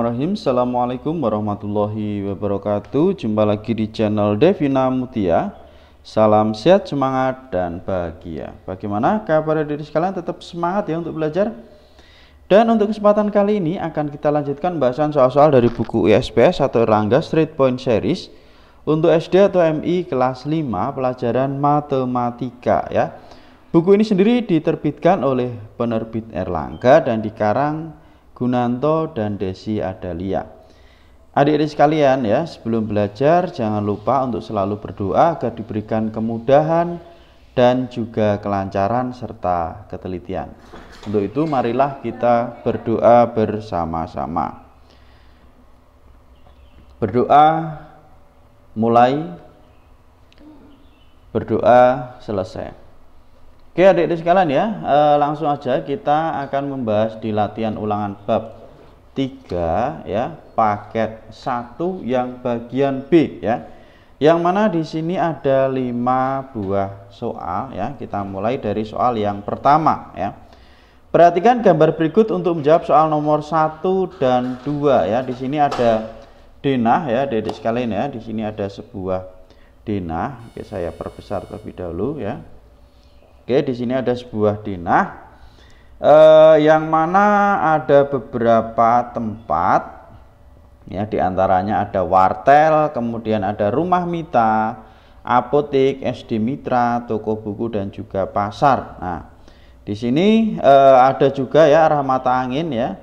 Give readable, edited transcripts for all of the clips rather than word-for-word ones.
Bismillahirrahmanirrahim. Assalamualaikum warahmatullahi wabarakatuh. Jumpa lagi di channel Devina Mutia. Salam sehat, semangat, dan bahagia. Bagaimana kabar diri sekalian? Tetap semangat ya untuk belajar. Dan untuk kesempatan kali ini akan kita lanjutkan bahasan soal-soal dari buku ISPS atau Erlangga Straight Point Series untuk SD atau MI kelas 5 pelajaran matematika ya. Buku ini sendiri diterbitkan oleh penerbit Erlangga dan dikarang Gunanto dan Desi Adalia. Adik-adik sekalian ya, sebelum belajar jangan lupa untuk selalu berdoa agar diberikan kemudahan dan juga kelancaran serta ketelitian. Untuk itu marilah kita berdoa bersama-sama. Berdoa mulai, berdoa selesai. Oke adik-adik sekalian ya, langsung aja kita akan membahas di latihan ulangan bab 3 ya, paket 1 yang bagian B ya. Yang mana di sini ada 5 buah soal ya. Kita mulai dari soal yang pertama ya. Perhatikan gambar berikut untuk menjawab soal nomor 1 dan 2 ya. Di sini ada denah ya, adik-adik sekalian ya. Di sini ada sebuah denah. Oke, saya perbesar terlebih dahulu ya. Oke, di sini ada sebuah denah yang mana ada beberapa tempat ya, diantaranya ada wartel, kemudian ada rumah mita, apotek, SD Mitra, toko buku dan juga pasar. Nah, di sini ada juga ya arah mata angin ya.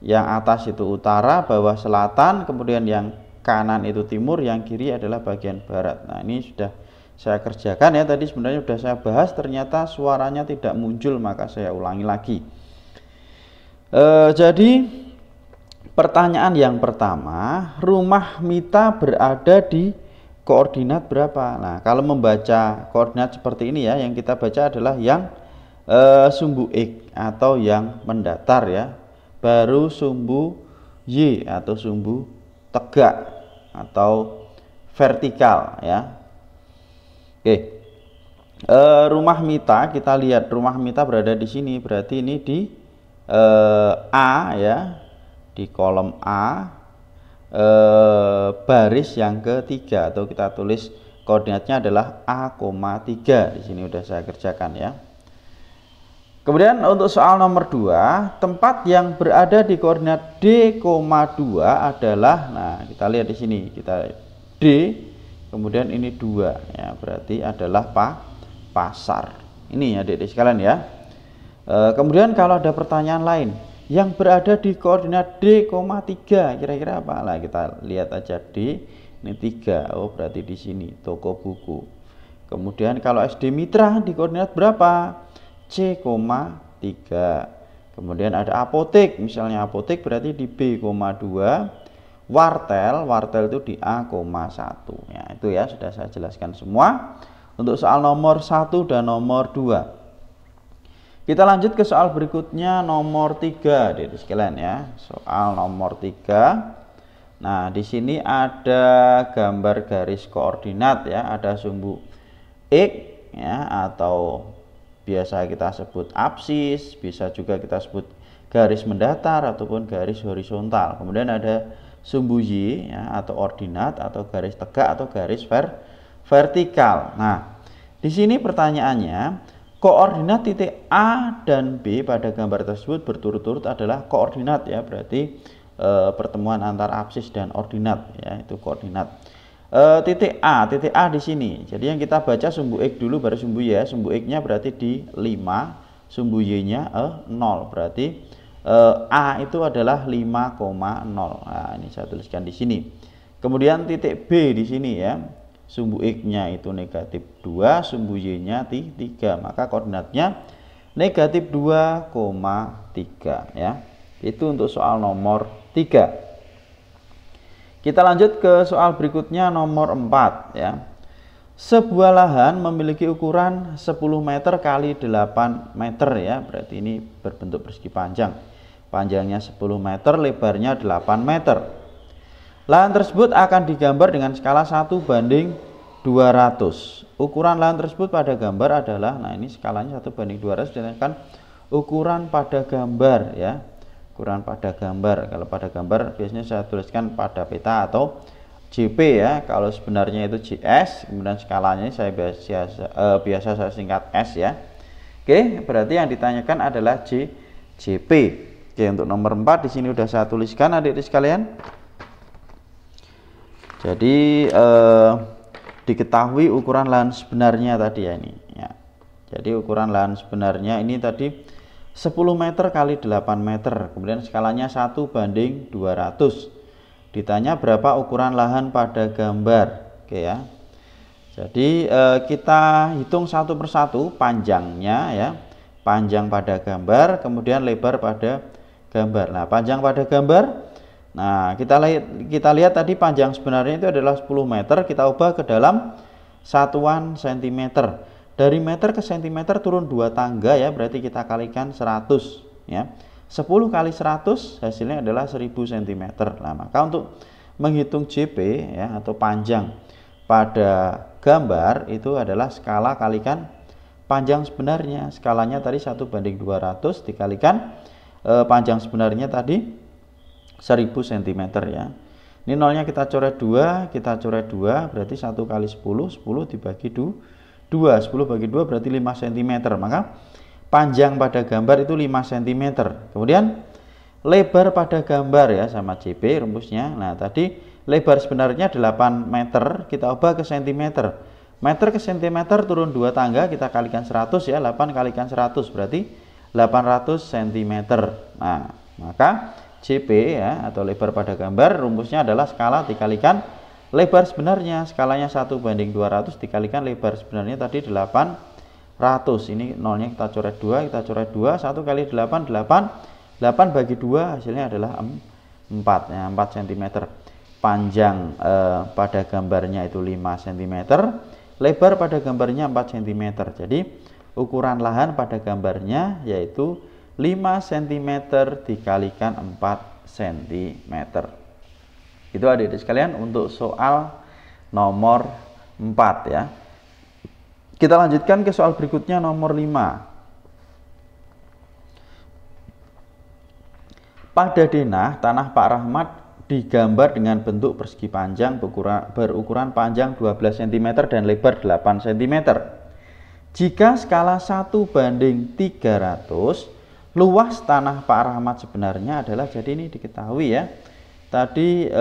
Yang atas itu utara, bawah selatan, kemudian yang kanan itu timur, yang kiri adalah bagian barat. Nah, ini sudah saya kerjakan ya, tadi sebenarnya sudah saya bahas, ternyata suaranya tidak muncul, maka saya ulangi lagi. Jadi pertanyaan yang pertama, rumah mita berada di koordinat berapa? Nah, kalau membaca koordinat seperti ini ya, yang kita baca adalah yang sumbu X atau yang mendatar ya, baru sumbu Y atau sumbu tegak atau vertikal ya. Oke, rumah mita, kita lihat rumah mita berada di sini, berarti ini di A ya, di kolom A, baris yang ketiga, atau kita tulis koordinatnya adalah A,3. Di sini udah saya kerjakan ya. Kemudian untuk soal nomor 2, tempat yang berada di koordinat D,2 adalah, nah kita lihat di sini, kita D, kemudian ini 2 ya, berarti adalah pasar. Ini ya adik-adik sekalian ya. Kemudian kalau ada pertanyaan lain yang berada di koordinat D,3 kira-kira apa? Nah, kita lihat aja D ini 3. Oh, berarti di sini toko buku. Kemudian kalau SD Mitra di koordinat berapa? C,3. Kemudian ada apotek, misalnya apotek berarti di B,2. Wartel itu di A,1 ya. Itu ya sudah saya jelaskan semua untuk soal nomor 1 dan nomor 2. Kita lanjut ke soal berikutnya nomor 3 adik-adik sekalian ya. Soal nomor 3. Nah, di sini ada gambar garis koordinat ya, ada sumbu X ya, atau biasa kita sebut absis, bisa juga kita sebut garis mendatar ataupun garis horizontal. Kemudian ada sumbu Y ya, atau ordinat atau garis tegak atau garis vertikal. Nah, di sini pertanyaannya, koordinat titik A dan B pada gambar tersebut berturut-turut adalah koordinat ya, berarti pertemuan antara absis dan ordinat ya, itu koordinat. Titik A di sini. Jadi yang kita baca sumbu X dulu baru sumbu Y ya. Sumbu X-nya berarti di 5, sumbu Y-nya 0, berarti A itu adalah 5,0. Nah, ini saya tuliskan di sini. Kemudian titik B di sini ya. Sumbu X-nya itu negatif 2, sumbu Y-nya 3. Maka koordinatnya negatif 2,3 ya. Itu untuk soal nomor 3. Kita lanjut ke soal berikutnya nomor 4 ya. Sebuah lahan memiliki ukuran 10 meter kali 8 meter ya. Berarti ini berbentuk persegi panjang. Panjangnya 10 meter, lebarnya 8 meter. Lahan tersebut akan digambar dengan skala 1:200. Ukuran lahan tersebut pada gambar adalah, nah ini skalanya 1:200, sedangkan ukuran pada gambar ya. ukuran pada gambar. Kalau pada gambar biasanya saya tuliskan pada peta atau JP ya. Kalau sebenarnya itu JS, kemudian skalanya saya biasa saya singkat S ya. Oke, berarti yang ditanyakan adalah JP. Oke, untuk nomor 4 di sini udah saya tuliskan adik-adik sekalian. Jadi diketahui ukuran lahan sebenarnya tadi ya ini ya. Jadi ukuran lahan sebenarnya ini tadi 10 meter kali 8 meter, kemudian skalanya 1:200. Ditanya berapa ukuran lahan pada gambar. Oke ya. Jadi kita hitung satu persatu panjangnya ya. Panjang pada gambar, kemudian lebar pada gambar. Nah, panjang pada gambar. Nah, kita lihat tadi panjang sebenarnya itu adalah 10 meter, kita ubah ke dalam satuan cm. Dari meter ke cm turun 2 tangga ya, berarti kita kalikan 100 ya. 10 kali 100 hasilnya adalah 1000 cm. Nah, maka untuk menghitung JP ya atau panjang pada gambar itu adalah skala kalikan panjang sebenarnya. Skalanya tadi 1:200 dikalikan panjang sebenarnya tadi 1000 cm ya. Ini nolnya kita coret 2, berarti 1 kali 10 dibagi 2, 10 bagi 2 berarti 5 cm. Maka panjang pada gambar itu 5 cm. Kemudian lebar pada gambar ya sama JP rumusnya. Nah, tadi lebar sebenarnya 8 meter, kita ubah ke cm. Meter ke cm turun 2 tangga, kita kalikan 100 ya, 8 kalikan 100 berarti 800 cm. Nah, maka JP ya atau lebar pada gambar rumusnya adalah skala dikalikan lebar sebenarnya. Skalanya 1:200 dikalikan lebar sebenarnya tadi 800. Ini nolnya kita coret 2, 1 kali 8 bagi 2 hasilnya adalah 4 ya, 4 cm. Panjang pada gambarnya itu 5 cm, lebar pada gambarnya 4 cm. Jadi ukuran lahan pada gambarnya yaitu 5 cm dikalikan 4 cm. Itu adik-adik sekalian untuk soal nomor 4 ya. Kita lanjutkan ke soal berikutnya nomor 5. Pada denah tanah Pak Rahmat digambar dengan bentuk persegi panjang berukuran panjang 12 cm dan lebar 8 cm. Jika skala 1:300, luas tanah Pak Rahmat sebenarnya adalah, jadi ini diketahui ya. Tadi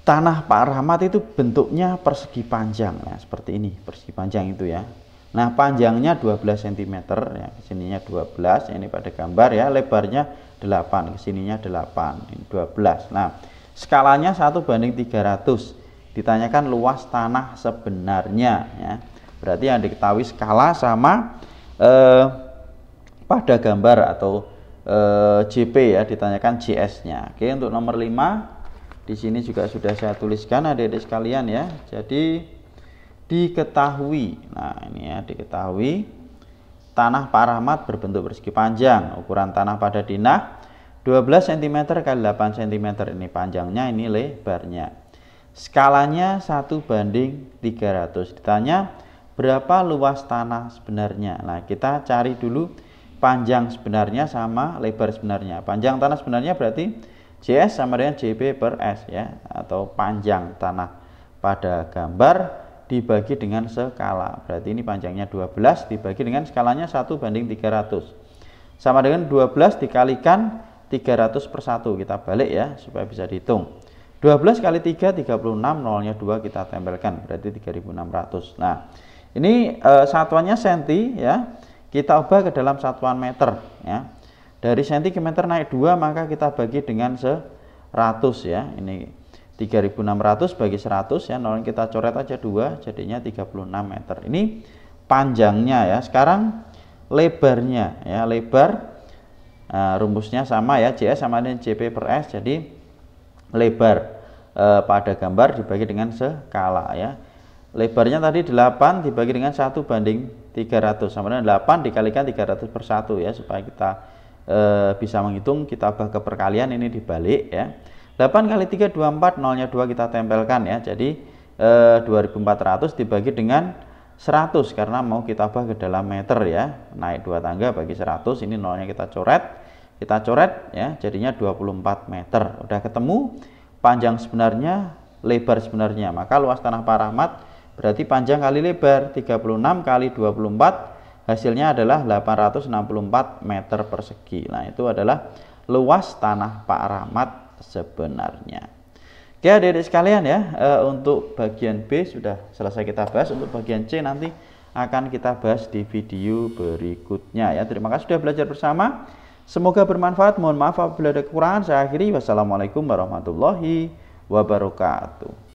tanah Pak Rahmat itu bentuknya persegi panjang. Nah, seperti ini, persegi panjang itu ya. Nah, panjangnya 12 cm ya, kesininya 12, ini pada gambar ya, lebarnya 8, kesininya 8, ini 12. Nah, skalanya 1:300. Ditanyakan luas tanah sebenarnya ya. Berarti yang diketahui skala sama pada gambar atau JP ya, ditanyakan JS-nya. Oke, untuk nomor 5 di sini juga sudah saya tuliskan adik-adik sekalian ya. Jadi diketahui. Nah, ini ya, diketahui tanah Pak Rahmat berbentuk persegi panjang. Ukuran tanah pada denah 12 cm kali 8 cm. Ini panjangnya, ini lebarnya. Skalanya 1:300. Ditanya berapa luas tanah sebenarnya. Nah, kita cari dulu panjang sebenarnya sama lebar sebenarnya. Panjang tanah sebenarnya berarti JS sama dengan JP per S ya, atau panjang tanah pada gambar dibagi dengan skala. Berarti ini panjangnya 12 dibagi dengan skalanya 1:300. Sama dengan 12 dikalikan 300 per 1. Kita balik ya supaya bisa dihitung. 12 kali 3 36, nolnya 2 kita tempelkan berarti 3600. Nah, ini satuannya senti ya. Kita ubah ke dalam satuan meter ya. Dari senti ke meter naik 2, maka kita bagi dengan 100 ya. Ini 3600 bagi 100 ya, nol kita coret aja 2, jadinya 36 meter. Ini panjangnya ya. Sekarang lebarnya ya, lebar rumusnya sama ya, JS sama dengan JP per S. Jadi lebar pada gambar dibagi dengan skala ya. Lebarnya tadi 8 dibagi dengan 1:300 sama dengan 8 dikalikan 300 per 1 ya, supaya kita bisa menghitung. Kita ubah ke perkalian, ini dibalik ya. 8 kali 3 24, nolnya 2 kita tempelkan ya. Jadi 2400 dibagi dengan 100 karena mau kita ubah ke dalam meter ya. Naik 2 tangga bagi 100, ini nolnya kita coret. kita coret ya, jadinya 24 meter. Udah ketemu panjang sebenarnya, lebar sebenarnya. Maka luas tanah Pak Rahmat berarti panjang kali lebar 36 kali 24, hasilnya adalah 864 meter persegi. Nah, itu adalah luas tanah Pak Rahmat sebenarnya. Oke adik-adik sekalian ya, untuk bagian B sudah selesai kita bahas. Untuk bagian C nanti akan kita bahas di video berikutnya ya. Terima kasih sudah belajar bersama. Semoga bermanfaat. Mohon maaf apabila ada kekurangan. Saya akhiri. Wassalamualaikum warahmatullahi wabarakatuh.